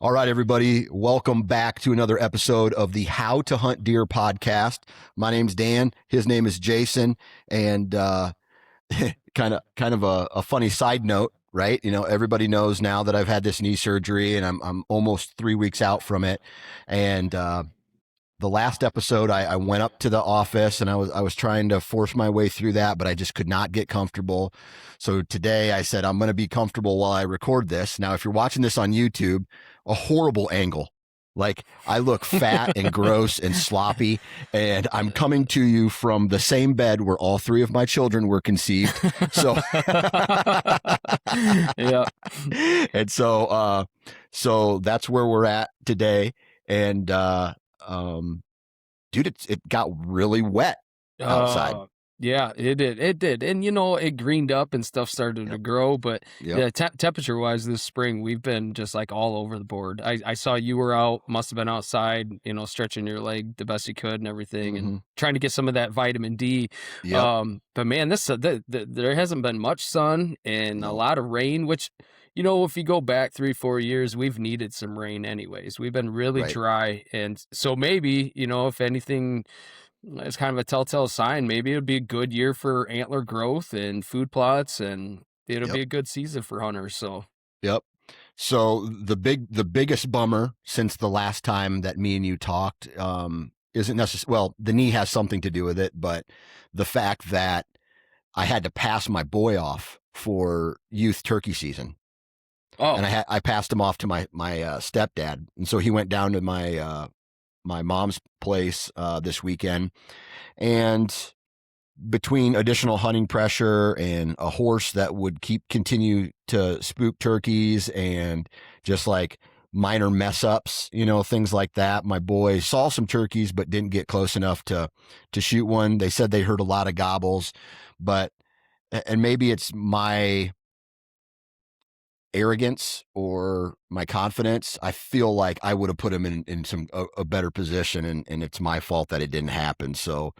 All right, everybody, welcome back to another episode of the How to Hunt Deer podcast. My name's Dan. His name is Jason. And kind of a funny side note, right? You know, everybody knows now that I've had this knee surgery and I'm almost 3 weeks out from it. And the last episode, I went up to the office and I was trying to force my way through that, but I just could not get comfortable. So today I said, I'm going to be comfortable while I record this. Now, if you're watching this on YouTube, a horrible angle. Like I look fat and gross and sloppy, and I'm coming to you from the same bed where all three of my children were conceived. So, Yeah. and so that's where we're at today. And, dude, it got really wet outside. Yeah, it did. It did. And, it greened up and stuff started to grow. But yeah, temperature-wise this spring, we've been just like all over the board. I saw you were out, must have been outside, stretching your leg the best you could and everything and trying to get some of that vitamin D. Yep. But man, there hasn't been much sun and a lot of rain, which, if you go back 3-4 years, we've needed some rain anyways. We've been really dry. And so maybe, if anything, it's kind of a telltale sign. Maybe it'll be a good year for antler growth and food plots, and it'll be a good season for hunters. So, So the biggest bummer since the last time that me and you talked, isn't necessarily, well, the knee has something to do with it, but the fact that I had to pass my boy off for youth turkey season. Oh, And I passed him off to my stepdad, and so he went down to my mom's place this weekend, and between additional hunting pressure and a horse that would continue to spook turkeys and just like minor mess ups, things like that, my boy saw some turkeys but didn't get close enough to shoot one. They said they heard a lot of gobbles, and maybe it's my arrogance or my confidence. I feel like I would have put him in a better position, and it's my fault that it didn't happen. So,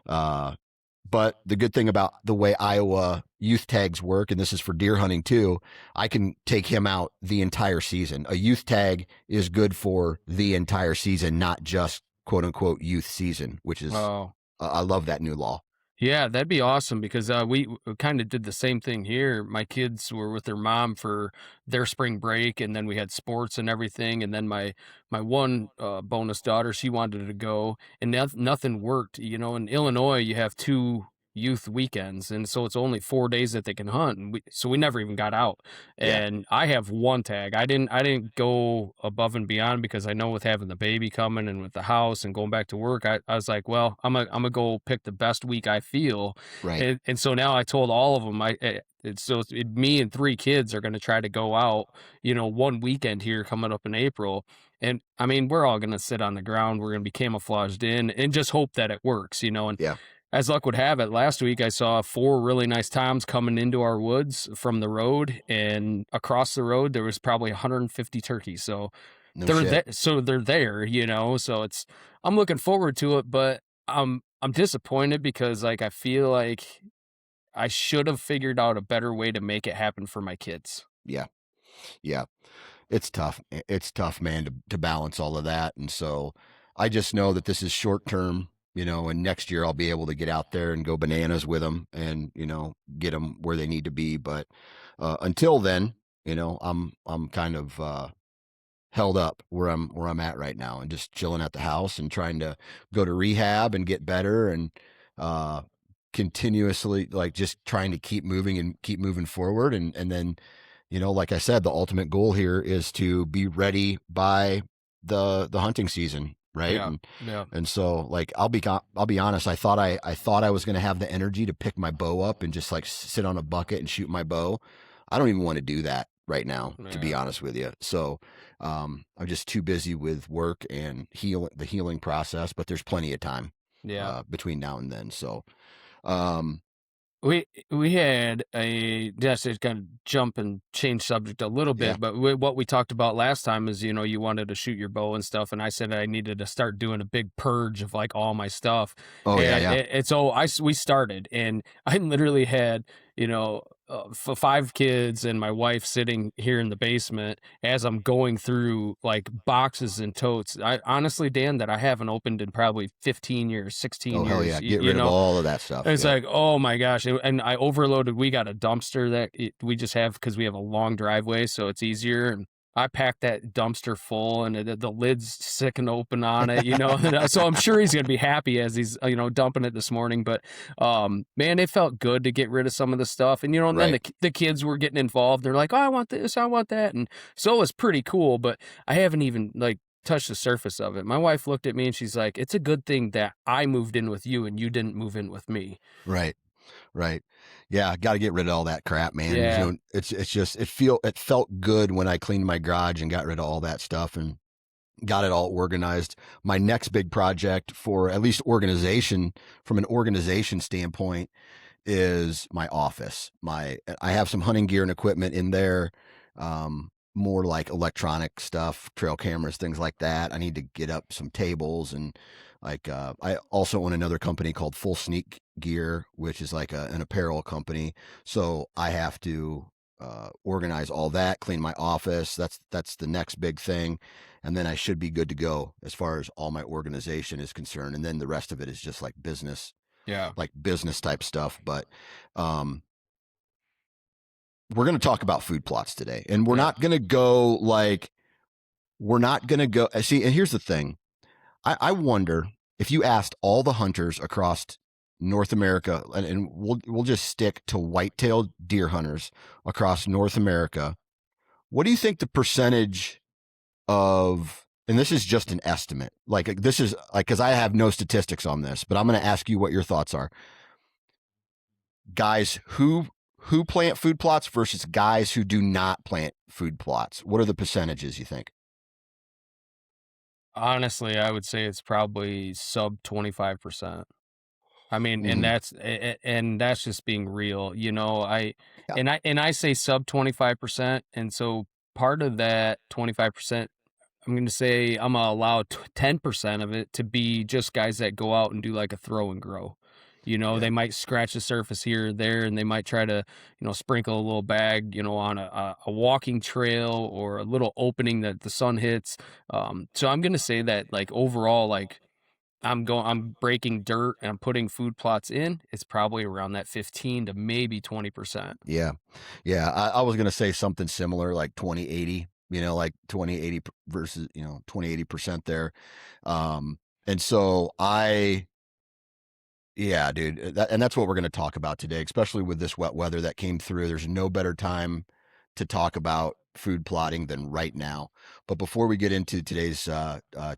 but the good thing about the way Iowa youth tags work, and this is for deer hunting too, I can take him out the entire season. A youth tag is good for the entire season, not just quote unquote youth season, which is, I love that new law. yeah, that'd be awesome because we kind of did the same thing here. My kids were with their mom for their spring break, and then we had sports and everything. And then my one bonus daughter, she wanted to go, and nothing worked. In Illinois, you have 2 youth weekends, and so it's only 4 days that they can hunt. And so we never even got out. And I have 1 tag. I didn't go above and beyond because I know with having the baby coming and with the house and going back to work, I was like, well, I'm gonna go pick the best week I feel. Right. And so now I told all of them, me and 3 kids are going to try to go out, 1 weekend here coming up in April. And I mean, we're all going to sit on the ground. We're going to be camouflaged in and just hope that it works, and as luck would have it, last week I saw 4 really nice toms coming into our woods from the road, and across the road there was probably 150 turkeys. So they're there. So they're there, So I'm looking forward to it, but I'm disappointed because I feel like I should have figured out a better way to make it happen for my kids. Yeah. It's tough. It's tough, man, to balance all of that. And so I just know that this is short term, and next year I'll be able to get out there and go bananas with them and, get them where they need to be. But until then, I'm kind of held up where I'm at right now and just chilling at the house and trying to go to rehab and get better and continuously just trying to keep moving forward. And then, like I said, the ultimate goal here is to be ready by the hunting season. Right. And so I'll be honest. I thought I was going to have the energy to pick my bow up and just sit on a bucket and shoot my bow. I don't even want to do that right now, to be honest with you. So, I'm just too busy with work and the healing process, but there's plenty of time between now and then. So, We had just to kind of jump and change subject a little bit, but what we talked about last time is, you wanted to shoot your bow and stuff, and I said I needed to start doing a big purge of all my stuff. Oh, and so we started, and I literally had, for 5 kids and my wife sitting here in the basement as I'm going through like boxes and totes. I honestly, Dan, that I haven't opened in probably 15 years, 16 Oh hell years. yeah, get You rid of know, all of that stuff. it's Yep. like, oh my gosh. And I overloaded. We got a dumpster that we just have because we have a long driveway, so it's easier. And I packed that dumpster full, and the lid's sticking open on it, And, so I'm sure he's gonna be happy as he's dumping it this morning. But man, it felt good to get rid of some of the stuff, and then Right. the kids were getting involved. They're like, oh, I want this, I want that, and so it was pretty cool. But I haven't even like touched the surface of it. My wife looked at me and she's like, it's a good thing that I moved in with you and you didn't move in with me. Right. Right. Yeah, got to get rid of all that crap, man. Yeah. It's just it felt good when I cleaned my garage and got rid of all that stuff and got it all organized. My next big project for at least organization from an organization standpoint is my office. I have some hunting gear and equipment in there, more like electronic stuff, trail cameras, things like that. I need to get up some tables and like I also own another company called Full Sneak Gear, which is like an apparel company. So I have to organize all that, clean my office. That's the next big thing, and then I should be good to go as far as all my organization is concerned. And then the rest of it is just Yeah. like business type stuff. But um, we're going to talk about food plots today, and we're Yeah. not going to go like we're not going to go. See, and here's the thing: I wonder if you asked all the hunters across North America, and we'll just stick to white-tailed deer hunters across North America. What do you think the percentage of? And this is just an estimate. Like this is like because I have no statistics on this, but I'm going to ask you what your thoughts are guys who plant food plots versus guys who do not plant food plots. What are the percentages you think? Honestly, I would say it's probably sub 25%. I mean, and Mm-hmm. that's just being real, I Yeah, and I say sub 25%, and so part of that 25%, I'm going to say I'm gonna allow 10% of it to be just guys that go out and do like a throw and grow. yeah, They might scratch the surface here or there, and they might try to, sprinkle a little bag, on a walking trail or a little opening that the sun hits. So I'm going to say that like overall, like I'm breaking dirt and I'm putting food plots in. It's probably around that 15 to maybe 20%. yeah, yeah. I was gonna say something similar, like 20-80. Like 20-80 versus 20-80% there. And so yeah, dude, and that's what we're going to talk about today, especially with this wet weather that came through. There's no better time to talk about food plotting than right now. But before we get into today's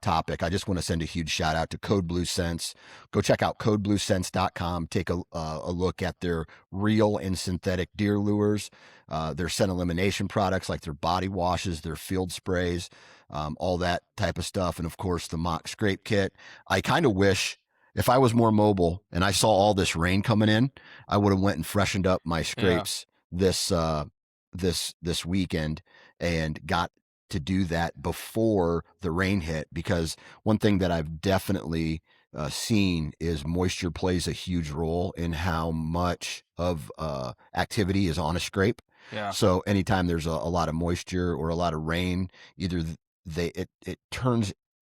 topic, I just want to send a huge shout out to Code Blue Sense. Go check out codebluesense.com. Take a look at their real and synthetic deer lures, their scent elimination products like their body washes, their field sprays, all that type of stuff. And of course, the mock scrape kit. I kind of wish if I was more mobile and I saw all this rain coming in, I would have went and freshened up my Yeah. scrapes this weekend and got to do that before the rain hit because one thing that I've definitely seen is moisture plays a huge role in how much of activity is on a scrape. Yeah. So anytime there's a lot of moisture or a lot of rain, either it turns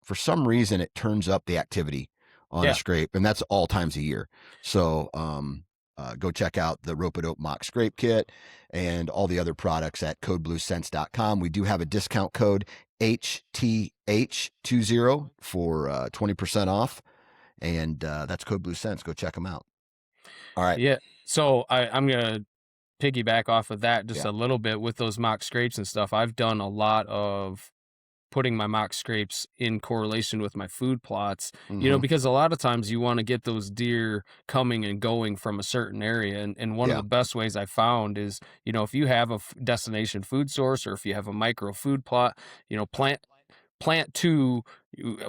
for some reason it turns up the activity on a Yeah. scrape, and that's all times a year. So go check out the Rope Dope Mock Scrape Kit and all the other products at codebluesense.com. We do have a discount code HTH20 for 20% off, and that's Code Blue Sense. Go check them out. All right. Yeah. So I'm gonna piggyback off of that just Yeah. a little bit with those mock scrapes and stuff. I've done a lot of putting my mock scrapes in correlation with my food plots, Mm-hmm. because a lot of times you want to get those deer coming and going from a certain area. And one of Yeah. the best ways I found is, if you have a destination food source or if you have a micro food plot, plant to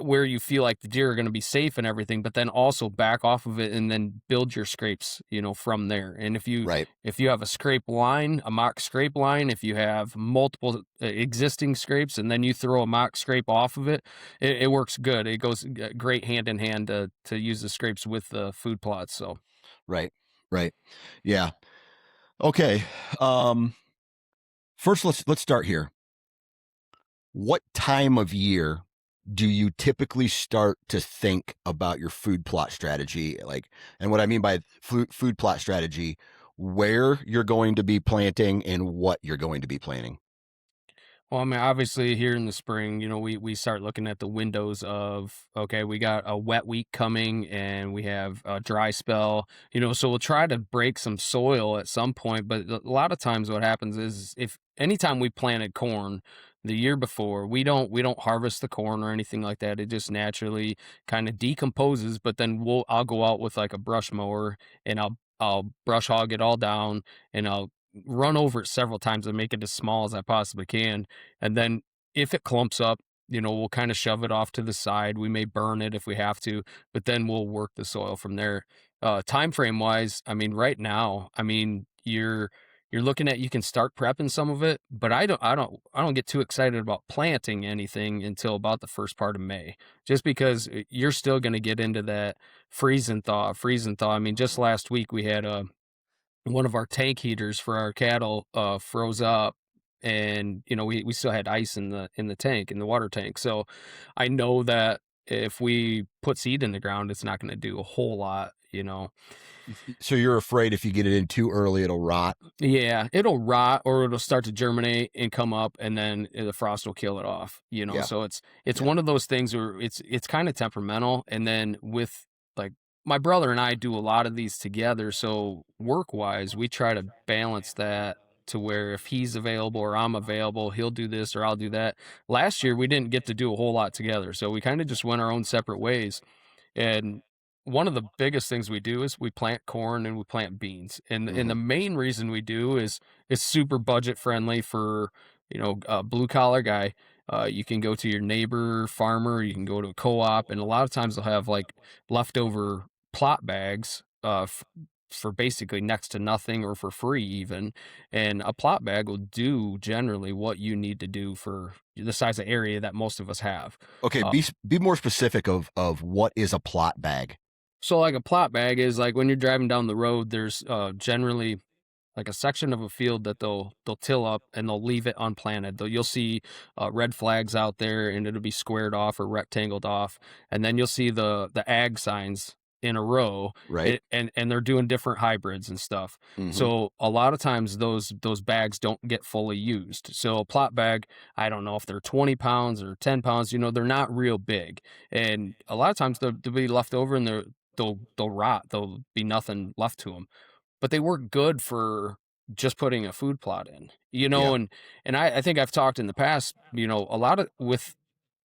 where you feel like the deer are going to be safe and everything, but then also back off of it and then build your scrapes, from there. And Right. if you have a scrape line, a mock scrape line, if you have multiple existing scrapes and then you throw a mock scrape off of it, it works good. It goes great hand in hand to use the scrapes with the food plots. So Right. Right. Yeah. Okay. Um, First, let's start here. What time of year do you typically start to think about your food plot strategy? Like, and what I mean by food plot strategy, where you're going to be planting and what you're going to be planting. Well, I mean, obviously here in the spring, we start looking at the windows of, okay, we got a wet week coming and we have a dry spell, so we'll try to break some soil at some point. But a lot of times what happens is if anytime we planted corn the year before, we don't harvest the corn or anything like that. It just naturally kind of decomposes, but then I'll go out with like a brush mower and I'll brush hog it all down and I'll run over it several times and make it as small as I possibly can, and then if it clumps up, we'll kind of shove it off to the side. We may burn it if we have to, but then we'll work the soil from there. Time frame wise, I mean, right now, I mean, you're looking at you can start prepping some of it, but I don't get too excited about planting anything until about the first part of May, just because you're still going to get into that freeze and thaw. I mean, just last week we had a one of our tank heaters for our cattle froze up, and we still had ice in the tank, in the water tank. So I know that if we put seed in the ground, it's not going to do a whole lot. So you're afraid if you get it in too early, it'll rot. Yeah, it'll rot or it'll start to germinate and come up, and then the frost will kill it off. Yeah, So it's yeah. one of those things where it's kind of temperamental, and then with like my brother and I do a lot of these together, so work-wise, we try to balance that to where if he's available or I'm available, he'll do this or I'll do that. Last year we didn't get to do a whole lot together, so we kind of just went our own separate ways. And one of the biggest things we do is we plant corn and we plant beans. And Hmm. the main reason we do is it's super budget friendly for, a blue collar guy. You can go to your neighbor farmer, you can go to a co-op, and a lot of times they'll have like leftover plot bags for basically next to nothing or for free even. And a plot bag will do generally what you need to do for the size of area that most of us have. Okay, Uh, be more specific of what is a plot bag. So like a plot bag is like when you're driving down the road, there's generally like a section of a field that they'll till up and they'll leave it unplanted. You'll see red flags out there and it'll be squared off or rectangled off, and then you'll see the ag signs in a row, Right. and they're doing different hybrids and stuff. Hmm. So a lot of times those bags don't get fully used. So a plot bag, I don't know if they're 20 pounds or 10 pounds. They're not real big, and a lot of times they'll be left over and they'll rot. There'll be nothing left to them, but they work good for just putting a food plot in, Yeah. and I think I've talked in the past, a lot of with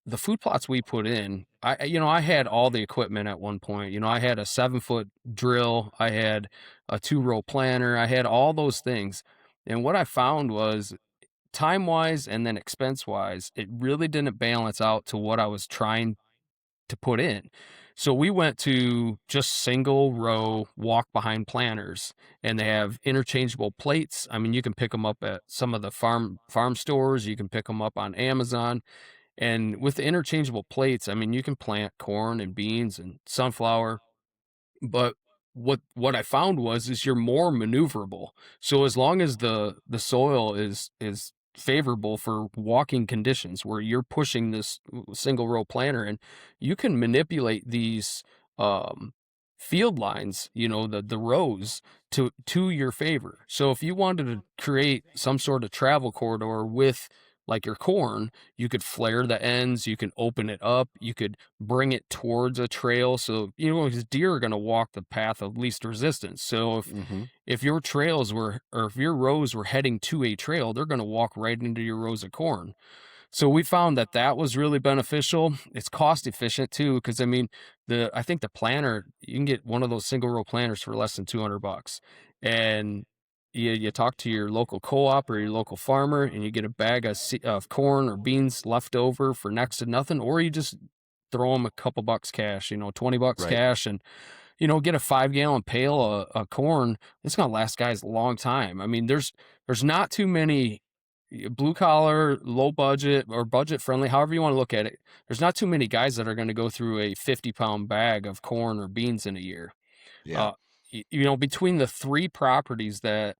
the food plots we put in, I had all the equipment at one point. I had a 7-foot drill, I had a 2-row planter, I had all those things. And what I found was time wise and then expense wise, it really didn't balance out to what I was trying to put in. So we went to just single row walk behind planters, and they have interchangeable plates. I mean, you can pick them up at some of the farm stores, you can pick them up on Amazon. And with the interchangeable plates, I mean, you can plant corn and beans and sunflower, but what I found is you're more maneuverable. So as long as the soil is favorable for walking conditions where you're pushing this single row planter and you can manipulate these um field lines, the rows to your favor. So if you wanted to create some sort of travel corridor with like your corn, you could flare the ends, you can open it up, you could bring it towards a trail. So, because deer are going to walk the path of least resistance. So Hmm. if your trails were, or if your rows were heading to a trail, they're going to walk right into your rows of corn. So we found that that was really beneficial. It's cost efficient too, because I mean, I think the planter, you can get one of those single row planters for less than $200, and you talk to your local co-op or your local farmer, and you get a bag of corn or beans left over for next to nothing, or you just throw them a couple bucks cash, $20 Right. cash, and get a 5-gallon pail of corn. It's gonna last guys a long time. I mean, there's not too many blue collar, low budget, or budget friendly, however you want to look at it. There's not too many guys that are going to go through a 50-pound bag of corn or beans in a year. Yeah. Uh, between the three properties that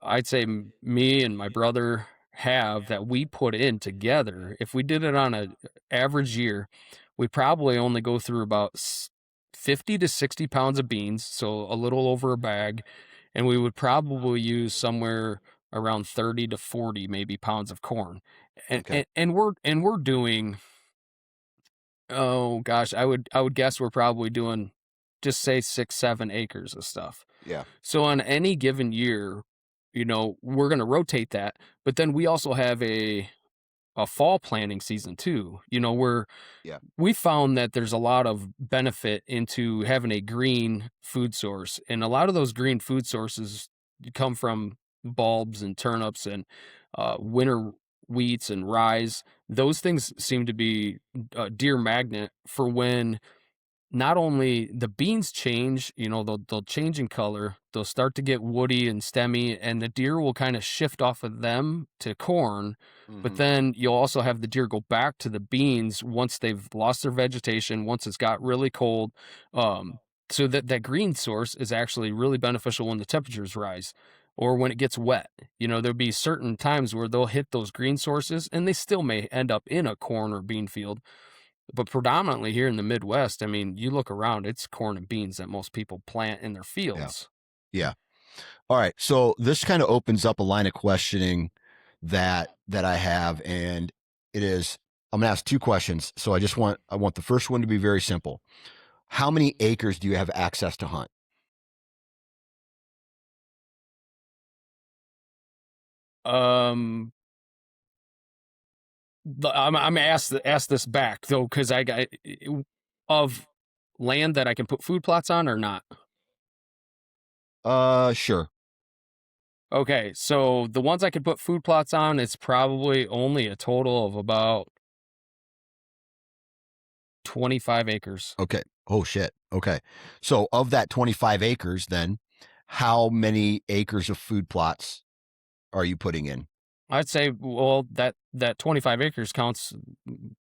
I'd say me and my brother have that we put in together, if we did it on a average year, we probably only go through about 50 to 60 pounds of beans, so a little over a bag, and we would probably use somewhere around 30 to 40 maybe pounds of corn. And Okay. and we're doing, oh gosh, I would guess we're probably doing, just say 6, 7 acres of stuff. Yeah. So on any given year, we're going to rotate that, but then we also have a fall planting season too, where Yeah. we found that there's a lot of benefit into having a green food source. And a lot of those green food sources come from bulbs and turnips and winter wheats and rye. Those things seem to be a deer magnet for when not only the beans change, they'll change in color, they'll start to get woody and stemmy, and the deer will kind of shift off of them to corn. But Hmm. then you'll also have the deer go back to the beans once they've lost their vegetation, once it's got really cold. Um, so that green source is actually really beneficial when the temperatures rise or when it gets wet. There'll be certain times where they'll hit those green sources and they still may end up in a corn or bean field, but predominantly here in the Midwest, I mean, you look around, it's corn and beans that most people plant in their Yeah. fields. Yeah. All right. So this kind of opens up a line of questioning that I have, and it is I'm gonna ask two questions. So I want the first one to be very simple. How many acres do you have access to hunt? Um, I'm asked this back though, because I got of land that I can put food plots on or not. Sure. Okay, so the ones I could put food plots on, it's probably only a total of about 25 acres. Okay. Oh shit. Okay. So of that 25 acres, then how many acres of food plots are you putting in? I'd say, well, that 25 acres counts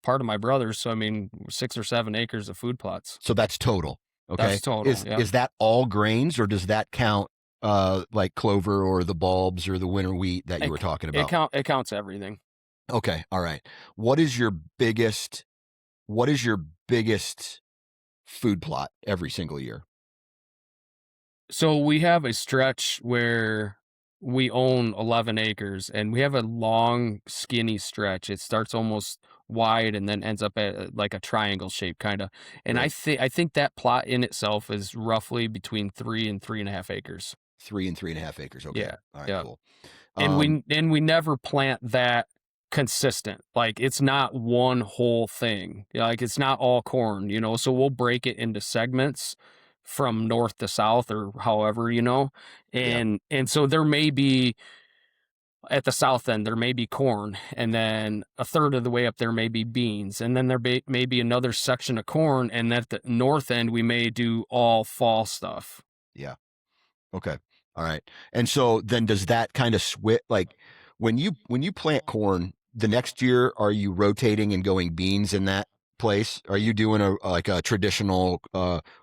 part of my brother's, so I mean 6 or 7 acres of food plots. So that's total. That's Okay. total. Is Yeah. is that all grains, or does that count like clover or the bulbs or the winter wheat that you It were talking it about? counts everything. Okay. All right. What is your biggest what is your biggest food plot every single year? So we have a stretch where we own 11 acres, and we have a long, skinny stretch. It starts almost wide and then ends up at like a triangle shape, kind of. And I Right. think I think that plot in itself is roughly between 3 and 3.5 acres. 3 and 3.5 acres. Okay. Yeah, All right, yeah. cool. And Um, we never plant that consistent. Like it's not one whole thing. Like it's not all corn, so we'll break it into segments from north to south or however, yeah, and so there may be, at the south end there may be corn, and then a third of the way up there may be beans, and then may be another section of corn, and at the north end we may do all fall stuff. yeah. Okay. All right. And so then does that kind of switch, like when you plant corn, the next year are you rotating and going beans in that place? Are you doing a traditional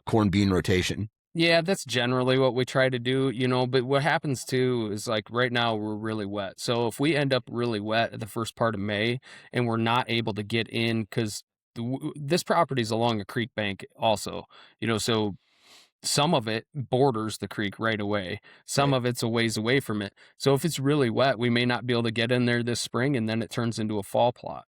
corn bean rotation? Yeah, that's generally what we try to do, but what happens too is like right now we're really wet. So if we end up really wet at the first part of May and we're not able to get in, because this property is along a creek bank also, so some of it borders the creek right away. Some Right. of it's a ways away from it. So if it's really wet, we may not be able to get in there this spring, and then it turns into a fall plot.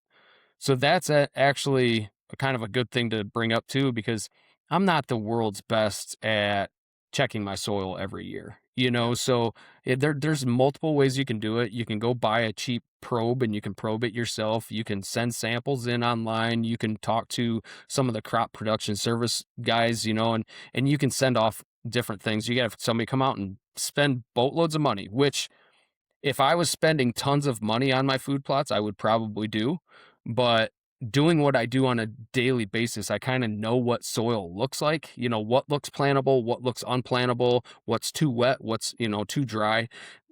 So that's actually a kind of a good thing to bring up too, because I'm not the world's best at checking my soil every year. Yeah. So there's multiple ways you can do it. You can go buy a cheap probe and you can probe it yourself. You can send samples in online. You can talk to some of the crop production service guys, and you can send off different things. You have somebody come out and spend boatloads of money, which if I was spending tons of money on my food plots, I would probably do. But doing what I do on a daily basis, I kind of know what soil looks like, what looks plantable, what looks unplantable, what's too wet, what's, too dry.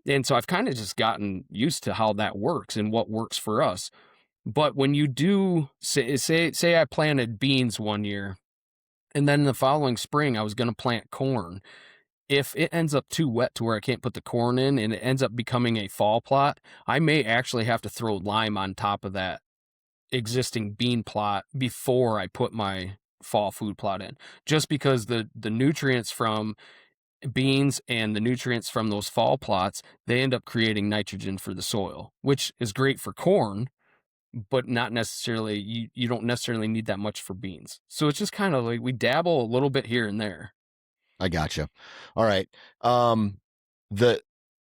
And so I've kind of just gotten used to how that works and what works for us. But when you do say I planted beans one year, and then the following spring I was going to plant corn, if it ends up too wet to where I can't put the corn in and it ends up becoming a fall plot, I may actually have to throw lime on top of that existing bean plot before I put my fall food plot in. Just because the nutrients from beans and the nutrients from those fall plots, they end up creating nitrogen for the soil, which is great for corn, but not necessarily you don't necessarily need that much for beans. So it's just kind of like we dabble a little bit here and there. I gotcha. All right. Um, the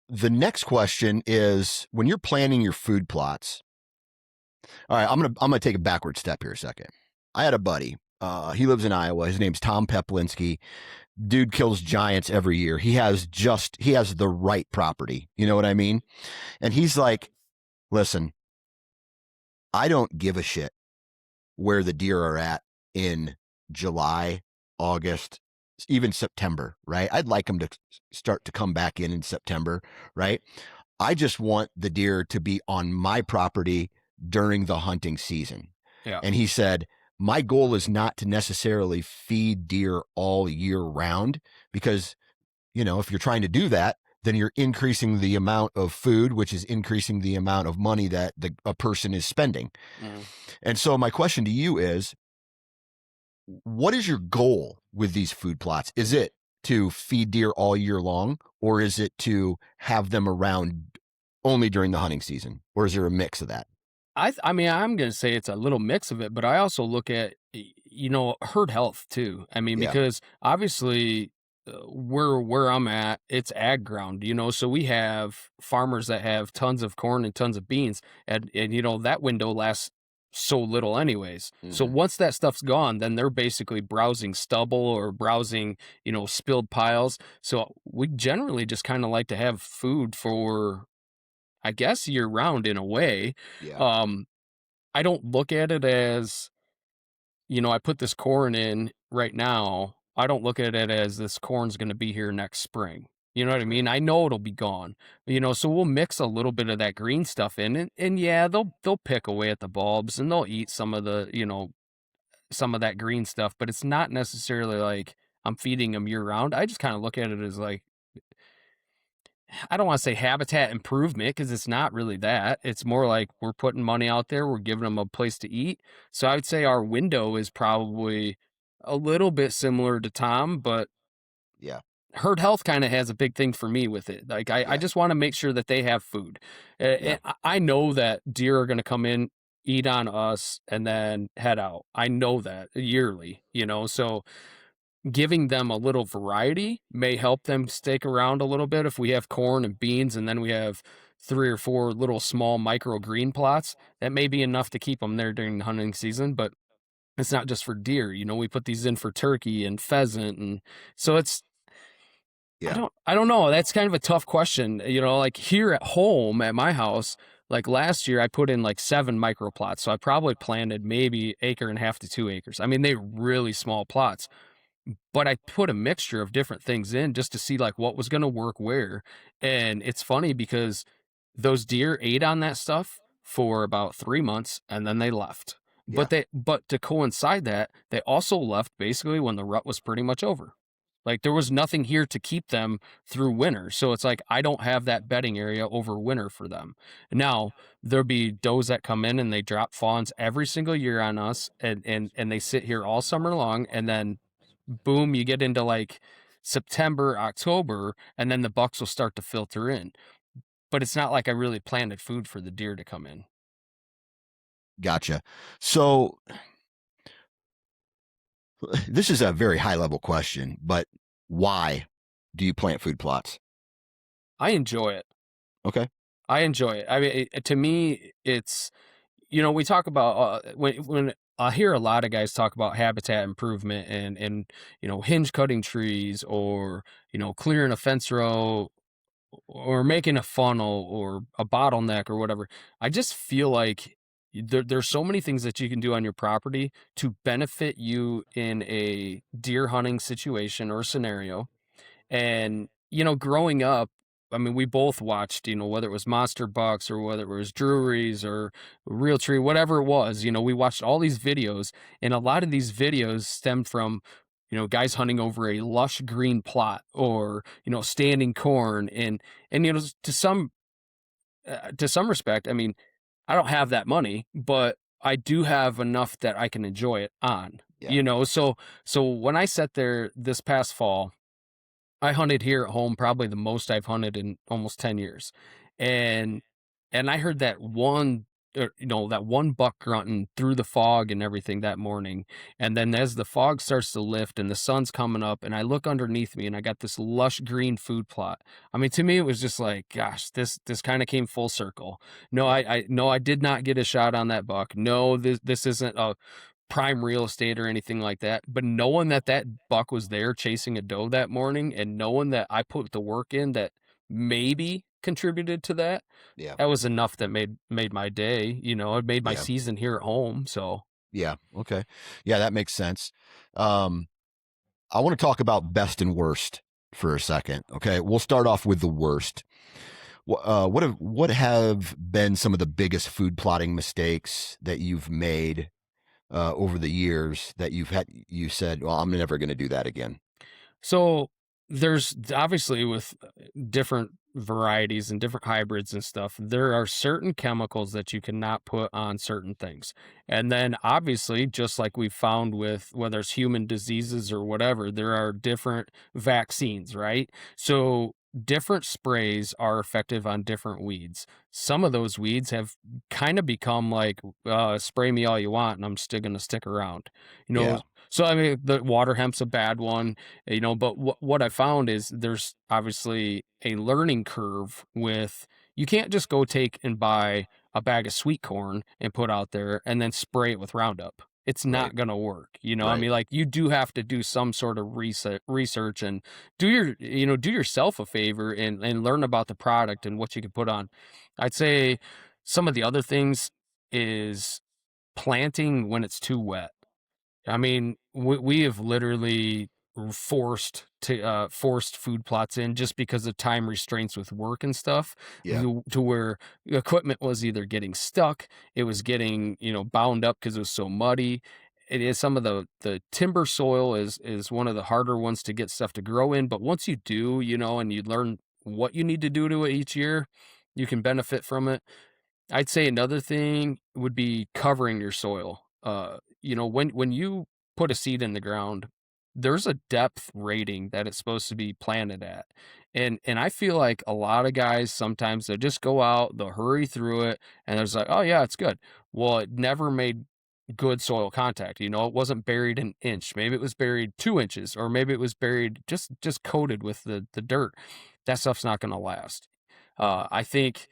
the next question is when you're planning your food plots. All right, I'm gonna take a backward step here a second. I had a buddy. He lives in Iowa. His name's Tom Peplinski. Dude kills giants every year. He has the right property. You know what I mean? And he's like, listen, I don't give a shit where the deer are at in July, August, even September, right? I'd like them to start to come back in September, right? I just want the deer to be on my property during the hunting season. Yeah. And he said, my goal is not to necessarily feed deer all year round because, if you're trying to do that, then you're increasing the amount of food, which is increasing the amount of money that a person is spending. Mm. And so my question to you is, what is your goal with these food plots? Is it to feed deer all year long, or is it to have them around only during the hunting season, or is there a mix of that? I mean, I'm gonna say it's a little mix of it, but I also look at herd health too. I mean, Yeah. because obviously where I'm at, it's ag ground, so we have farmers that have tons of corn and tons of beans, and that window lasts so little anyways. So Mm-hmm. once that stuff's gone, then they're basically browsing stubble or browsing, spilled piles. So we generally just kind of like to have food for, I guess, year round in a way. Yeah. Um, I don't look at it as, I put this corn in right now. I don't look at it as this corn's going to be here next spring. You know what I Right. mean? I know it'll be gone. So we'll mix a little bit of that green stuff in, and yeah, they'll pick away at the bulbs and they'll eat some of the, some of that green stuff, but it's not necessarily like I'm feeding them year round. I just kind of look at it as like, I don't want to say habitat improvement because it's not really that. It's more like we're putting money out there, we're giving them a place to eat. So I would say our window is probably a little bit similar to Tom, but Yeah. herd health kind of has a big thing for me with it. Like I Yeah. just want to make sure that they have food. Yeah. And I know that deer are going to come in, eat on us, and then head out. I know that yearly, so giving them a little variety may help them stick around a little bit. If we have corn and beans and then we have 3 or 4 little small micro green plots, that may be enough to keep them there during the hunting season, but it's not just for deer, we put these in for turkey and pheasant, and so it's Yeah. I don't know, that's kind of a tough question, like here at home at my house, like last year I put in like 7 micro plots, so I probably planted maybe acre and a half to 2 acres. I mean, they're really small plots. But I put a mixture of different things in just to see like what was going to work where. And it's funny because those deer ate on that stuff for about 3 months and then they left. Yeah. But to coincide that, they also left basically when the rut was pretty much over. Like there was nothing here to keep them through winter. So it's like I don't have that bedding area over winter for them. Now, there'll be does that come in and they drop fawns every single year on us, and they sit here all summer long, and then boom, you get into like September, October, and then the bucks will start to filter in. But it's not like I really planted food for the deer to come in. Gotcha. So this is a very high level question, but why do you plant food plots? I enjoy it. Okay. I enjoy it. I mean, to me, it's, we talk about when I hear a lot of guys talk about habitat improvement and hinge cutting trees, or clearing a fence row, or making a funnel or a bottleneck or whatever. I just feel like there's so many things that you can do on your property to benefit you in a deer hunting situation or scenario. And, growing up, I mean, we both watched, whether it was Monster Bucks or whether it was Drury's or Real Tree, whatever it was, we watched all these videos, and a lot of these videos stemmed from guys hunting over a lush green plot, or standing corn. And to some respect, I mean, I don't have that money, but I do have enough that I can enjoy it on. Yeah. So when I sat there this past fall, I hunted here at home probably the most I've hunted in almost 10 years. And I heard that that one buck grunting through the fog and everything that morning. And then as the fog starts to lift and the sun's coming up, and I look underneath me and I got this lush green food plot. I mean, to me it was just like, gosh, this kind of came full circle. No, Yeah. I did not get a shot on that buck. No, this isn't a prime real estate or anything like that. But knowing that that buck was there chasing a doe that morning, and knowing that I put the work in that maybe contributed to that, Yeah. that was enough that made my day. It made my Yeah. season here at home. So Yeah. Okay. Yeah, that makes sense. Um, I want to talk about best and worst for a second. Okay, we'll start off with the worst. What have been some of the biggest food plotting mistakes that you've made over the years that you said, well, I'm never going to do that again? So there's obviously, with different varieties and different hybrids and stuff, there are certain chemicals that you cannot put on certain things. And then obviously, just like we found with whether it's human diseases or whatever, there are different vaccines, right? So different sprays are effective on different weeds. Some of those weeds have kind of become like, spray me all you want and I'm still going to stick around. You know, Yeah. so I mean, the water hemp's a bad one. But what I found is there's obviously a learning curve with, you can't just go take and buy a bag of sweet corn and put out there and then spray it with Roundup. It's Right. not going to work. I Right. mean, like, you do have to do some sort of research and do yourself a favor and learn about the product and what you can put on. I'd say some of the other things is planting when it's too wet. I mean, we have literally forced food plots in just because of time restraints with work and stuff, Yeah. to where equipment was either getting stuck, it was getting bound up because it was so muddy. It is some of the timber soil is one of the harder ones to get stuff to grow in, but once you do, and you learn what you need to do to it each year, you can benefit from it. I'd say another thing would be covering your soil. When you put a seed in the ground, there's a depth rating that it's supposed to be planted at. And I feel like a lot of guys sometimes they just go out, they'll hurry through it, and there's like, oh yeah, it's good. Well, it never made good soil contact. It wasn't buried an inch. Maybe it was buried 2 inches, or maybe it was buried just coated with the dirt. That stuff's not gonna last. I think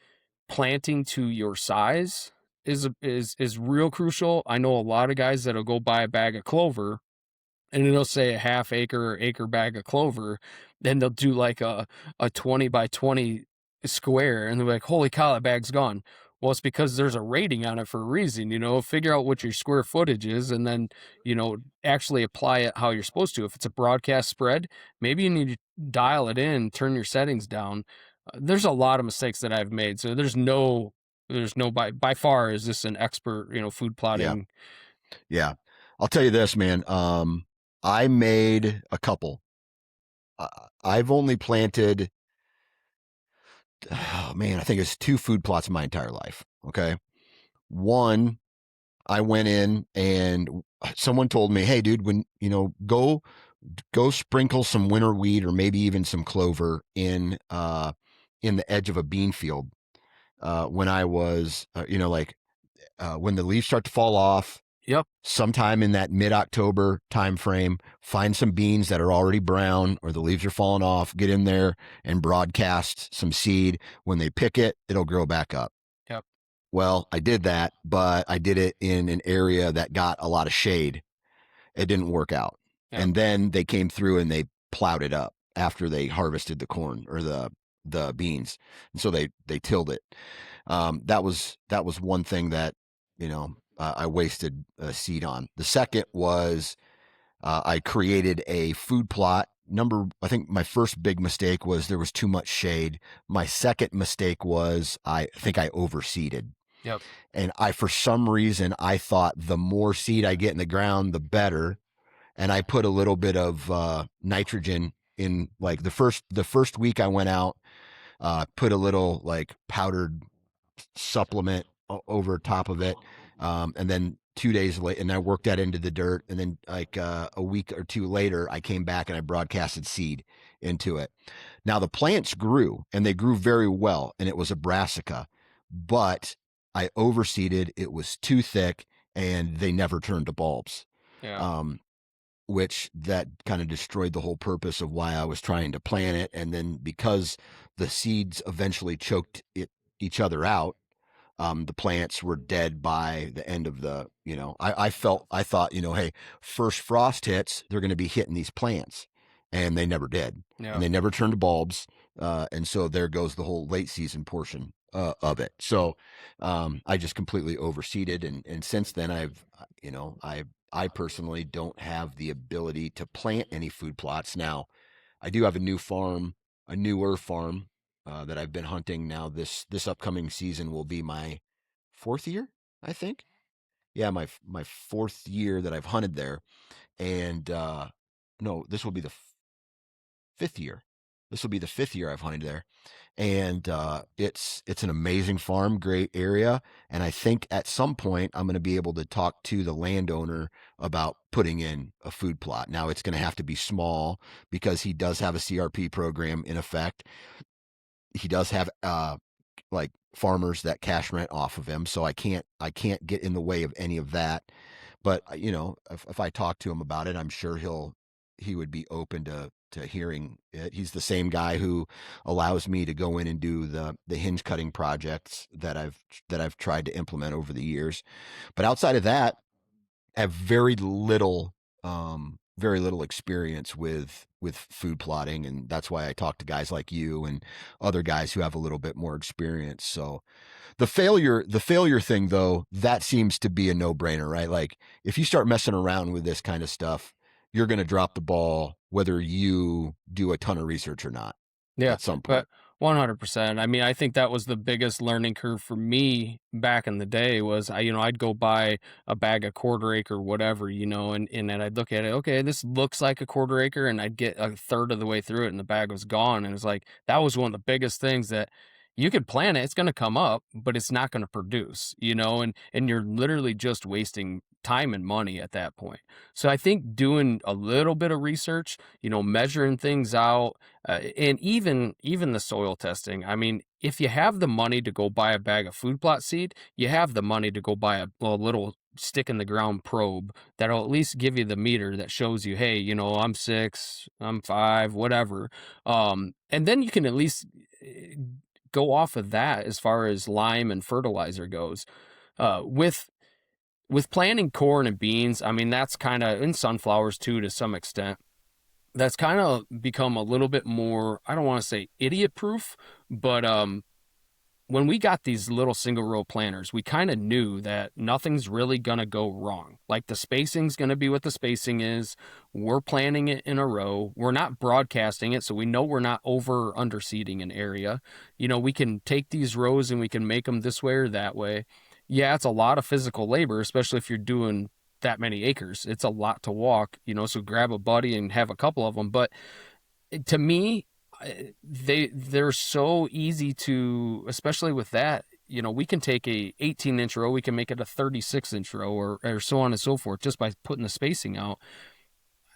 planting to your size is real crucial. I know a lot of guys that'll go buy a bag of clover and it'll say a half acre or acre bag of clover. Then they'll do like a 20 by 20 square and they're like, holy cow, that bag's gone. Well, it's because there's a rating on it for a reason. Figure out what your square footage is and then, actually apply it how you're supposed to. If it's a broadcast spread, maybe you need to dial it in, turn your settings down. There's a lot of mistakes that I've made. So there's no by far is this an expert, food Yeah. plotting. Yeah. I'll tell you this, man. I made a couple. I've only planted, oh man, I think it's two food plots in my entire life. Okay. One, I went in and someone told me, hey, dude, when, go sprinkle some winter wheat or maybe even some clover in the edge of a bean field. When I was, when the leaves start to fall off, Yep. sometime in that mid-October time frame, find some beans that are already brown or the leaves are falling off, get in there and broadcast some seed. When they pick it, it'll grow back up. Yep. Well, I did that, but I did it in an area that got a lot of shade. It didn't work out. Yep. And then they came through and they plowed it up after they harvested the corn or the beans. And so they tilled it. That was one thing that, I wasted a seed on. The second was I created a food plot. I think my first big mistake was there was too much shade. My second mistake was I think I overseeded. Yep. And for some reason, I thought the more seed I get in the ground, the better. and I put a little bit of nitrogen in. Like the first week I went out, put a little like powdered supplement over top of it, and then 2 days later, and I worked that into the dirt, and then like a week or two later, I came back and I broadcasted seed into it. Now the plants grew, and they grew very well, and it was a brassica, but I overseeded. It was too thick, and they never turned to bulbs. Yeah. Um, which that kind of destroyed the whole purpose of why I was trying to plant it. And then because the seeds eventually choked each other out, the plants were dead by the end of I thought, hey, first frost hits, they're going to be hitting these plants. And they never did. And Yeah. they never turned to bulbs. And so there goes the whole late season portion of it. So I just completely overseeded. And since then, I personally don't have the ability to plant any food plots. Now, I do have a newer farm that I've been hunting now. This upcoming season will be my fourth year, I think. Yeah, my fourth year that I've hunted there, and no, this will be the fifth year. This will be the fifth year I've hunted there, and it's an amazing farm, great area, and I think at some point I'm going to be able to talk to the landowner about putting in a food plot. Now it's going to have to be small because he does have a CRP program in effect. He does have like farmers that cash rent off of him, so I can't get in the way of any of that. But if I talk to him about it, I'm sure he would be open to hearing it. He's the same guy who allows me to go in and do the hinge cutting projects that I've tried to implement over the years. But outside of that, I have very little experience with food plotting, and that's why I talk to guys like you and other guys who have a little bit more experience. So the failure thing though, that seems to be a no-brainer, right? Like if you start messing around with this kind of stuff, you're going to drop the ball whether you do a ton of research or not Yeah, at some but point. 100%. I mean, I think that was the biggest learning curve for me back in the day was I'd go buy a bag of quarter acre, whatever, and then I'd look at it, okay, this looks like a quarter acre, and I'd get a third of the way through it and the bag was gone. And it's like, that was one of the biggest things that you could plant it, it's going to come up, but it's not going to produce, and you're literally just wasting time and money at that point. So I think doing a little bit of research, measuring things out, and even the soil testing. I mean, if you have the money to go buy a bag of food plot seed, you have the money to go buy a little stick in the ground probe that'll at least give you the meter that shows you, hey, I'm 6, I'm 5, whatever. And then you can at least go off of that as far as lime and fertilizer goes. With planting corn and beans, I mean that's kind of in sunflowers too to some extent, that's kind of become a little bit more, I don't want to say idiot proof, but when we got these little single row planters, we kind of knew that nothing's really going to go wrong. Like the spacing's going to be what the spacing is. We're planting it in a row. We're not broadcasting it, so we know we're not over or under seeding an area. We can take these rows and we can make them this way or that way. Yeah, it's a lot of physical labor, especially if you're doing that many acres. It's a lot to walk, so grab a buddy and have a couple of them. But to me, they're so easy to, especially with that. We can take a 18-inch row, we can make it a 36-inch row, or so on and so forth, just by putting the spacing out.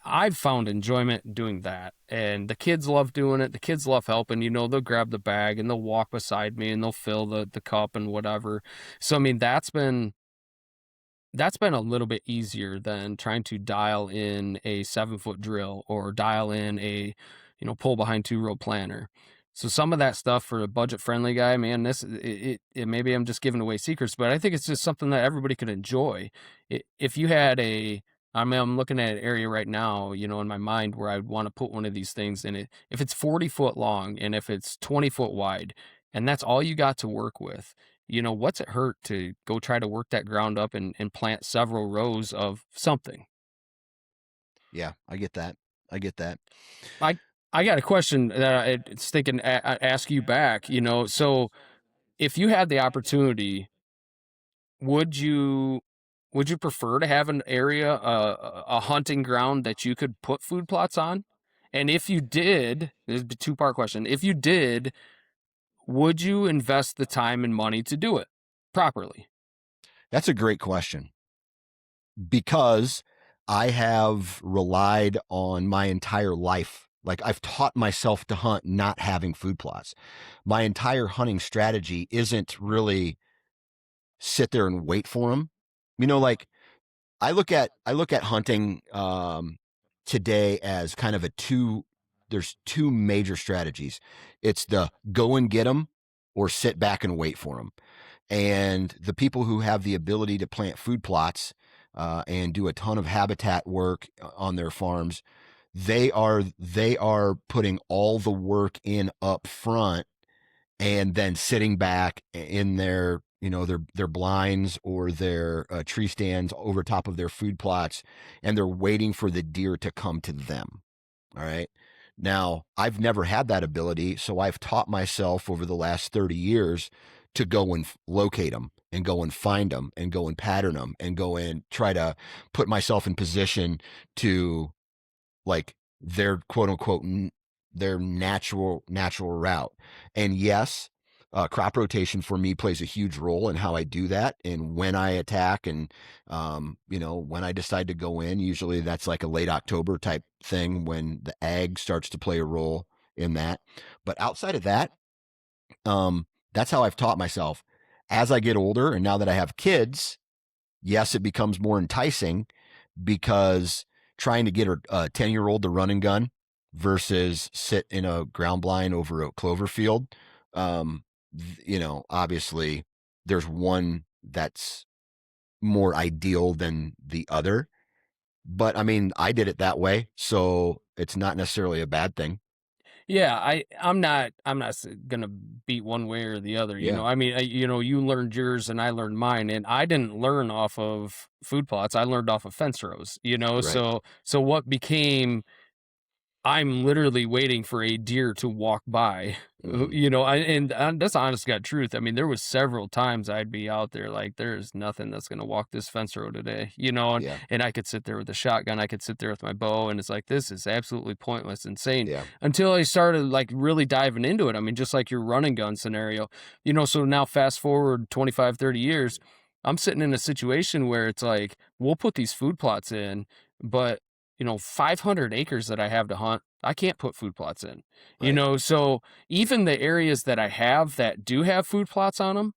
I've found enjoyment doing that, and the kids love doing it. The kids love helping. They'll grab the bag and they'll walk beside me and they'll fill the cup and whatever. So I mean, that's been a little bit easier than trying to dial in a 7-foot drill or dial in a, pull behind 2-row planter. So some of that stuff for a budget friendly guy, man, maybe I'm just giving away secrets, but I think it's just something that everybody could enjoy. If you had I mean, I'm looking at an area right now, in my mind where I'd want to put one of these things in it. If it's 40 foot long and if it's 20 foot wide, and that's all you got to work with, what's it hurt to go try to work that ground up and plant several rows of something? Yeah, I get that. I get that. I I got a question that it's thinking ask you back. So if you had the opportunity, would you Would you prefer to have an area, a hunting ground that you could put food plots on? And if you did, this is a two-part question. If you did, would you invest the time and money to do it properly? That's a great question because I have relied on my entire life. Like I've taught myself to hunt not having food plots. My entire hunting strategy isn't really sit there and wait for them. Like I look at hunting today as kind of a two. There's two major strategies. It's the go and get them, or sit back and wait for them. And the people who have the ability to plant food plots and do a ton of habitat work on their farms, they are putting all the work in up front and then sitting back in their their blinds or their tree stands over top of their food plots, and they're waiting for the deer to come to them. All right. Now, I've never had that ability, so I've taught myself over the last 30 years to go and locate them and go and find them and go and pattern them and go and try to put myself in position to, like, their quote unquote their natural route. And yes, crop rotation for me plays a huge role in how I do that and when I attack, and when I decide to go in. Usually that's like a late October type thing when the ag starts to play a role in that. But outside of that, that's how I've taught myself. As I get older and now that I have kids, yes, it becomes more enticing because trying to get a 10-year-old to run and gun versus sit in a ground blind over a clover field, obviously there's one that's more ideal than the other. But I mean, I did it that way, so it's not necessarily a bad thing. Yeah, I'm not gonna beat one way or the other. Yeah, I mean, you learned yours and I learned mine, and I didn't learn off of food plots. I learned off of fence rows. right. So what became I'm literally waiting for a deer to walk by, Hmm. and that's honest God truth. I mean, there was several times I'd be out there like, there's nothing that's gonna walk this fence row today, Yeah, and I could sit there with a shotgun, I could sit there with my bow, and it's like, this is absolutely pointless, insane, yeah, until I started like really diving into it. I mean, just like your running gun scenario, so now fast forward 25, 30 years, I'm sitting in a situation where it's like, we'll put these food plots in, but 500 acres that I have to hunt, I can't put food plots in. right. So even the areas that I have that do have food plots on them,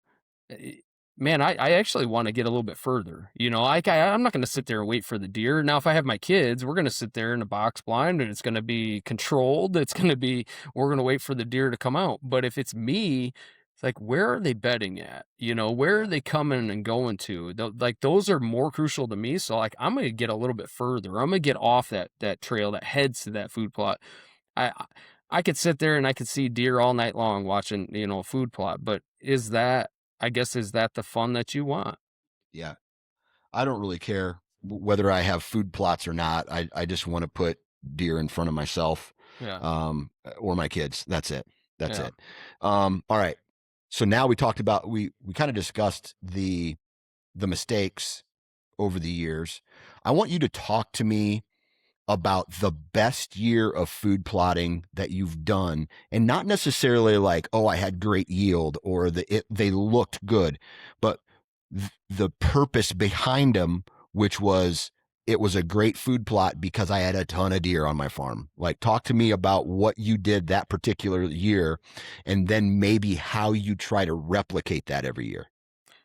man, I actually want to get a little bit further. I'm not going to sit there and wait for the deer. Now, if I have my kids, we're going to sit there in a box blind and it's going to be controlled. We're going to wait for the deer to come out. But if it's me, it's like, where are they bedding at? Where are Yeah, they coming and going to? Like, those are more crucial to me. So, like, I'm going to get a little bit further. I'm going to get off that trail that heads to that food plot. I I could sit there and I could see deer all night long watching, a food plot, but is that the fun that you want? yeah. I don't really care whether I have food plots or not. I just want to put deer in front of myself, Yeah, or my kids. That's it. That's yeah. it. All right. So now we kind of discussed the mistakes over the years. I want you to talk to me about the best year of food plotting that you've done, and not necessarily like, oh, I had great yield or they looked good, but the purpose behind them, which was it was a great food plot because I had a ton of deer on my farm. Like, talk to me about what you did that particular year, and then maybe how you try to replicate that every year.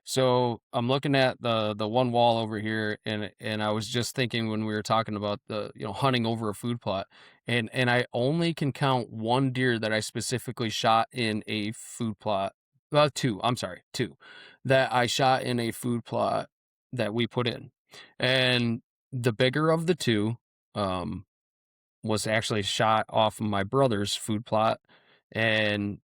So I'm looking at the one wall over here, and I was just thinking when we were talking about the hunting over a food plot, and I only can count one deer that I specifically shot in a food plot. Well, two. I'm sorry, two that I shot in a food plot that we put in, and the bigger of the two, um, was actually shot off of my brother's food plot, and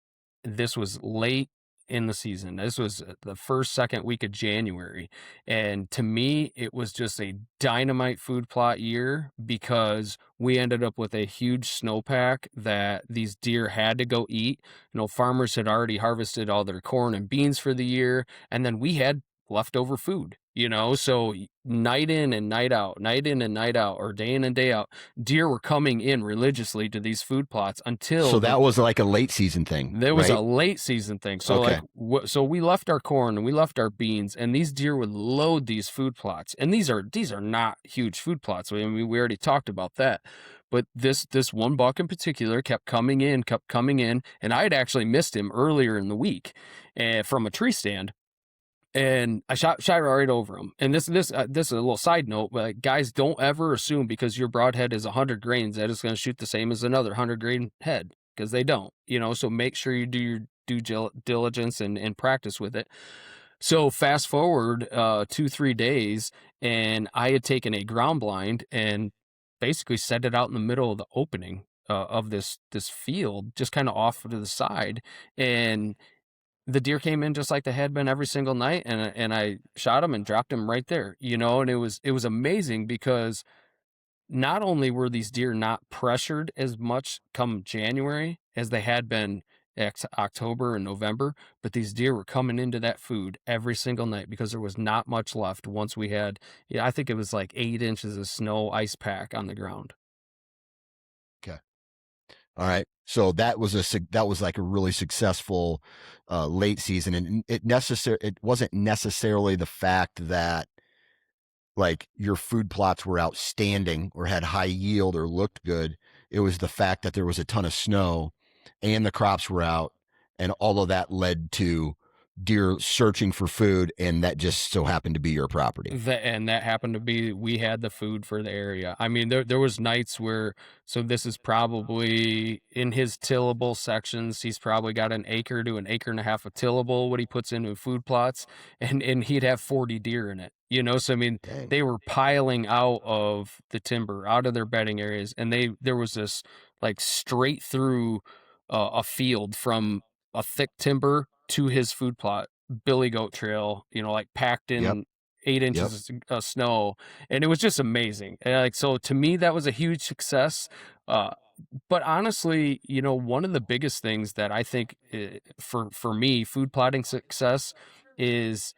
this was late in the season. This was the first, second week of January, and to me, it was just a dynamite food plot year because we ended up with a huge snowpack that these deer had to go eat. Farmers had already harvested all their corn and beans for the year, and then we had leftover food, so night in and night out, night in and night out, or day in and day out, deer were coming in religiously to these food plots So until that was like a late season thing, there was a right? late season thing. So like Okay. so we left our corn and we left our beans, and these deer would load these food plots. And these are not huge food plots. I mean, we already talked about that. But this one buck in particular kept coming in, and I had actually missed him earlier in the week from a tree stand, and I shot right over him. And this is a little side note, but like, guys, don't ever assume because your broadhead is 100 grains that it's going to shoot the same as another 100 grain head, because they don't. So make sure you do your due diligence and practice with it. So fast forward 2-3 days, and I had taken a ground blind and basically set it out in the middle of the opening of this field, just kind of off to the side, and the deer came in just like they had been every single night, and I shot him and dropped him right there, and it was amazing because not only were these deer not pressured as much come January as they had been October and November, but these deer were coming into that food every single night because there was not much left once we had, yeah, I think it was like 8 inches of snow ice pack on the ground. Okay. All right. So that was like a really successful late season, and it wasn't necessarily the fact that like your food plots were outstanding or had high yield or looked good. It was the fact that there was a ton of snow and the crops were out, and all of that led to deer searching for food, and that just so happened to be your property. And that happened to be, we had the food for the area. I mean, there was nights where, so this is probably in his tillable sections. He's probably got an acre to an acre and a half of tillable what he puts into food plots, and he'd have 40 deer in it. So I mean, Dang. they were piling out of the timber, out of their bedding areas, and there was this like straight through a field from a thick timber to his food plot, billy goat trail, like packed Yep. in eight Yep. inches of snow. And it was just amazing. And like, so to me, that was a huge success. Uh, but honestly, one of the biggest things that I think for me, food plotting success is,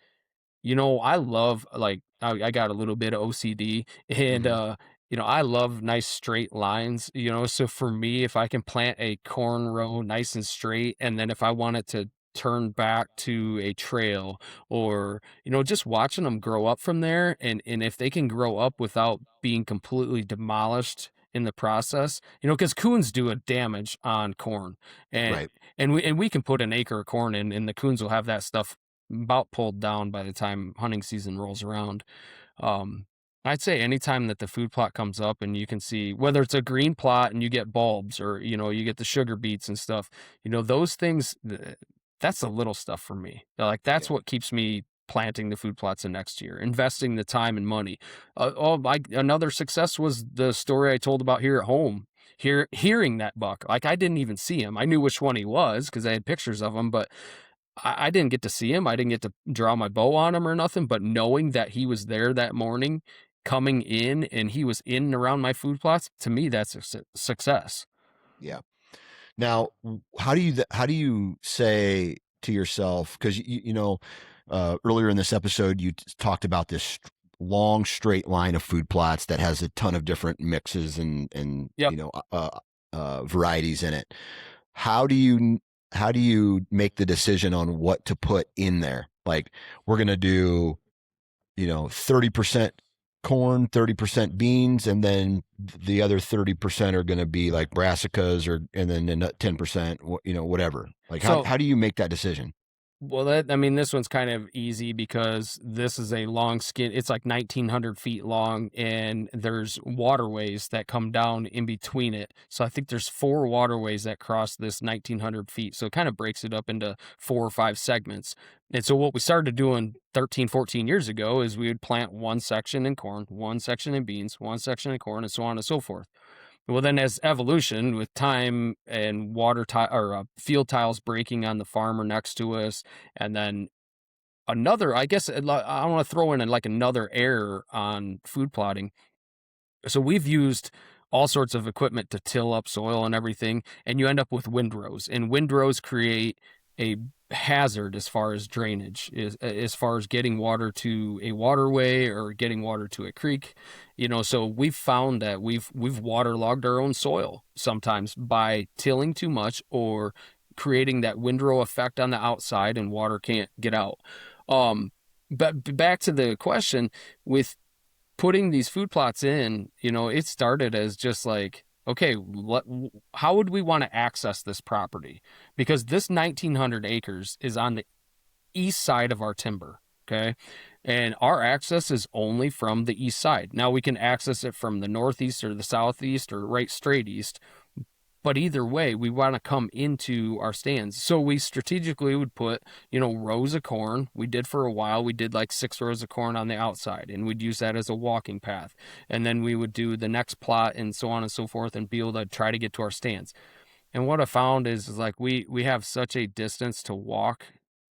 I love, like, I got a little bit of OCD, and Hmm. I love nice straight lines, so for me, if I can plant a corn row nice and straight, and then if I want it to turn back to a trail, or just watching them grow up from there, and if they can grow up without being completely demolished in the process, because coons do a damage on corn, and Right. we can put an acre of corn in, and the coons will have that stuff about pulled down by the time hunting season rolls around. Um, I'd say anytime that the food plot comes up and you can see whether it's a green plot and you get bulbs, or you get the sugar beets and stuff, those things, that's the little stuff for me. Like, that's Yeah. what keeps me planting the food plots in next year, investing the time and money. Another success was the story I told about here at home. Hearing that buck, like, I didn't even see him. I knew which one he was because I had pictures of him, but I didn't get to see him. I didn't get to draw my bow on him or nothing, but knowing that he was there that morning, coming in, and he was in and around my food plots, to me, that's a success. Yeah. Now, how do you say to yourself, because earlier in this episode you talked about this long straight line of food plots that has a ton of different mixes and Yep. varieties in it. How do you make the decision on what to put in there? Like, we're gonna do 30% corn, 30% beans, and then the other 30% are going to be like brassicas, or and then 10%, whatever. Like, how So how do you make that decision? Well, I mean, this one's kind of easy because this is a long skin. It's like 1,900 feet long, and there's waterways that come down in between it. So I think there's 4 waterways that cross this 1,900 feet. So it kind of breaks it up into 4 or 5 segments. And so what we started doing 13, 14 years ago is we would plant one section in corn, one section in beans, one section in corn, and so on and so forth. Well, then, as evolution with time and water tile, or field tiles breaking on the farmer next to us, and then another, I guess I want to throw in like another error on food plotting. So we've used all sorts of equipment to till up soil and everything, and you end up with windrows, and windrows create a hazard as far as drainage, is as far as getting water to a waterway or getting water to a creek. So we've found that we've waterlogged our own soil sometimes by tilling too much or creating that windrow effect on the outside and water can't get out. But back to the question with putting these food plots in, it started as just like, okay, how would we want to access this property? Because this 1,900 acres is on the east side of our timber, okay? And our access is only from the east side. Now we can access it from the northeast or the southeast or right straight east, but either way, we want to come into our stands. So we strategically would put, rows of corn. We did for a while. We did like 6 rows of corn on the outside, and we'd use that as a walking path. And then we would do the next plot and so on and so forth and be able to try to get to our stands. And what I found is like we have such a distance to walk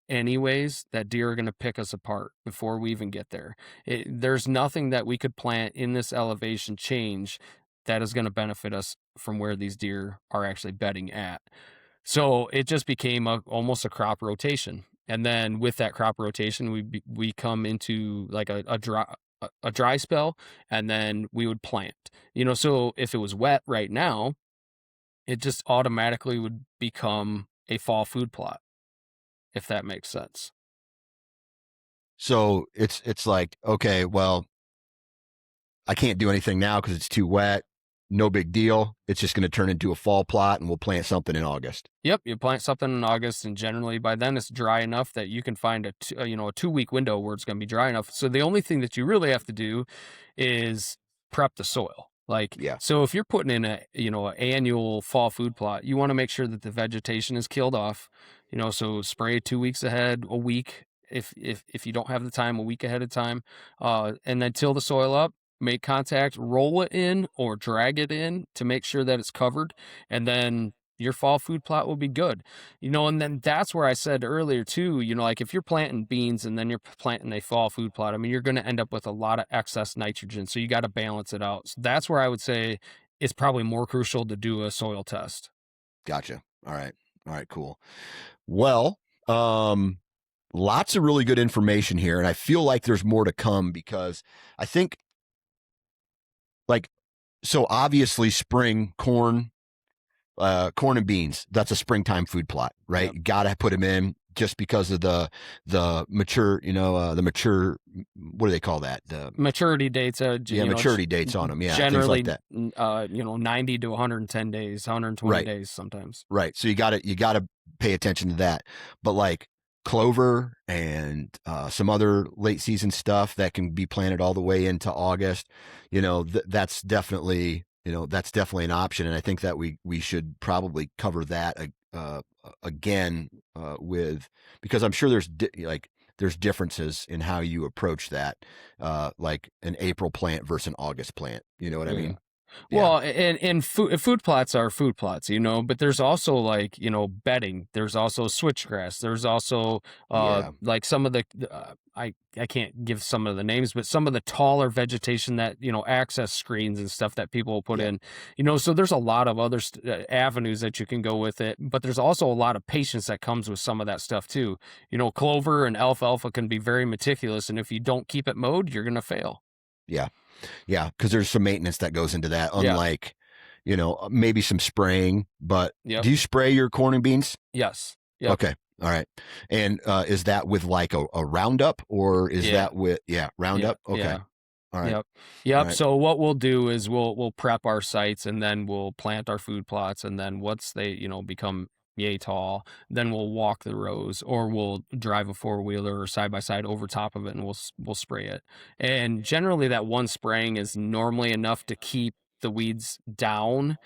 anyways that deer are going to pick us apart before we even get there. There's nothing that we could plant in this elevation change that is going to benefit us from where these deer are actually bedding at. So it just became almost a crop rotation. And then with that crop rotation, we come into like a dry spell, and then we would plant. So if it was wet right now, it just automatically would become a fall food plot, if that makes sense. So it's like, okay, well, I can't do anything now because it's too wet. No big deal. It's just going to turn into a fall plot, and we'll plant something in August. Yep, you plant something in August, and generally by then it's dry enough that you can find a 2-week window where it's going to be dry enough. So the only thing that you really have to do is prep the soil. Like, Yeah. so if you're putting in an annual fall food plot, you want to make sure that the vegetation is killed off. So spray 2 weeks ahead, a week if you don't have the time, a week ahead of time, and then till the soil up. Make contact, roll it in or drag it in to make sure that it's covered, and then your fall food plot will be good. And then that's where I said earlier too, like if you're planting beans and then you're planting a fall food plot, I mean, you're going to end up with a lot of excess nitrogen. So you got to balance it out. So that's where I would say it's probably more crucial to do a soil test. Gotcha. All right. Cool. Well, lots of really good information here. And I feel like there's more to come because I think, like, so obviously spring corn and beans, that's a springtime food plot, right? Yep. You gotta put them in just because of the mature, the mature, what do they call that? The maturity dates. Maturity dates on them. Yeah, generally, things like that. 90 to 110 days, 120 Right. days sometimes. Right. So you gotta pay attention to that. But like clover and some other late season stuff that can be planted all the way into August, that's definitely an option. And I think that we should probably cover that again with, because I'm sure there's differences in how you approach that, like an April plant versus an August plant. You know what I mean? Yeah. Well, and food plots are food plots, but there's also like, bedding. There's also switchgrass. There's also Yeah. like some of the I can't give some of the names, but some of the taller vegetation that, access screens and stuff that people will put Yeah. in. So there's a lot of other avenues that you can go with it, but there's also a lot of patience that comes with some of that stuff too. Clover and alfalfa can be very meticulous, and if you don't keep it mowed, you're going to fail. Yeah. Yeah, because there's some maintenance that goes into that, Yeah. unlike, maybe some spraying. But Yep. do you spray your corn and beans? Yes. Yep. Okay. All right. And is that with like a Roundup, or is that with Roundup? Yeah. Okay. Yeah. All right. Yep. All right. So what we'll do is we'll prep our sites, and then we'll plant our food plots, and then once they become yay tall, then we'll walk the rows, or we'll drive a 4-wheeler or side by side over top of it, and we'll spray it. And generally, that one spraying is normally enough to keep the weeds down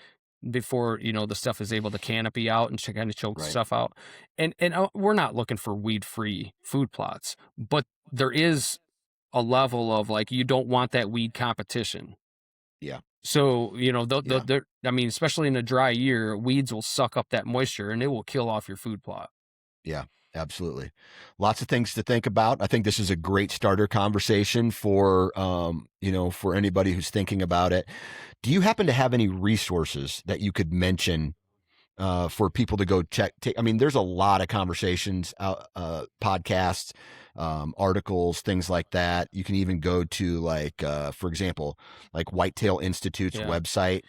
before the stuff is able to canopy out and kind of choke Right. stuff out. And we're not looking for weed free food plots, but there is a level of like, you don't want that weed competition. Yeah. So, I mean, especially in a dry year, weeds will suck up that moisture and it will kill off your food plot. Yeah, absolutely. Lots of things to think about. I think this is a great starter conversation for, for anybody who's thinking about it. Do you happen to have any resources that you could mention for people to go check. I mean, there's a lot of conversations, podcasts, articles, things like that. You can even go to like, for example, like Whitetail Institute's Yeah. website.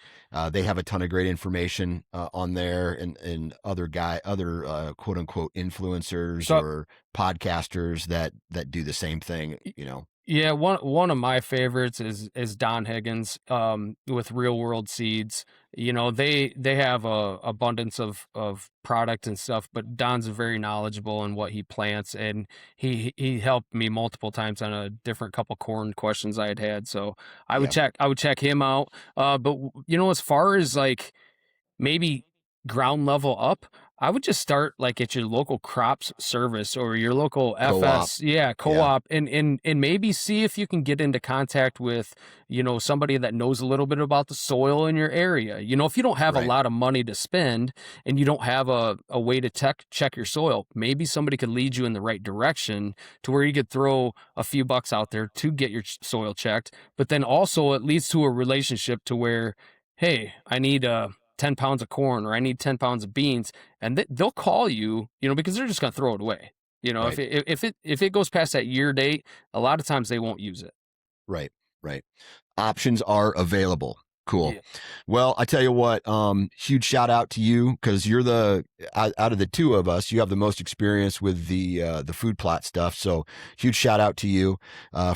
They have a ton of great information on there, and other quote unquote influencers So or podcasters that do the same thing. yeah, one of my favorites is Don Higgins with Real World Seeds. You know, they have a abundance of product and stuff, but Don's very knowledgeable in what he plants, and he helped me multiple times on a different couple corn questions I had. So Yeah, I would check him out. But you know, as far as like maybe ground level up, I would just start like at your local crops service or your local co-op. FS, yeah, Yeah, co-op, and maybe see if you can get into contact with, you know, somebody that knows a little bit about the soil in your area. You know, if you don't have a right, lot of money to spend and you don't have a way to check your soil, maybe somebody could lead you in the right direction to where you could throw a few bucks out there to get your soil checked, but then also it leads to a relationship to where, hey, I need 10 pounds of corn or I need 10 pounds of beans, and they'll call you, you know, because they're just going to throw it away. You know, right, if it goes past that year date, a lot of times they won't use it. right, right. Options are available. Cool. Yeah. Well, I tell you what, huge shout out to you, because you're out of the two of us, you have the most experience with the food plot stuff. So huge shout out to you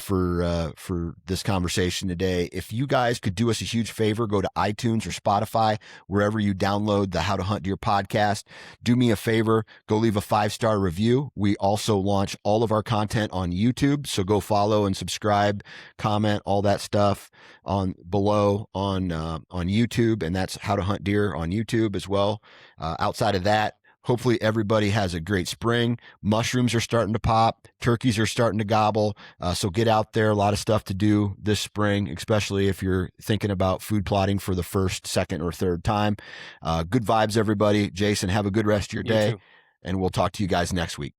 for this conversation today. If you guys could do us a huge favor, go to iTunes or Spotify, wherever you download the How to Hunt Deer podcast. Do me a favor, go leave a 5-star review. We also launch all of our content on YouTube, so go follow and subscribe, comment, all that stuff on below on YouTube, and that's How to Hunt Deer on YouTube as well. Outside of that, hopefully everybody has a great spring. Mushrooms are starting to pop, turkeys are starting to gobble. So get out there. A lot of stuff to do this spring, especially if you're thinking about food plotting for the first, second, or third time. Good vibes, everybody. Jason, have a good rest of your You day, too. and we'll talk to you guys next week.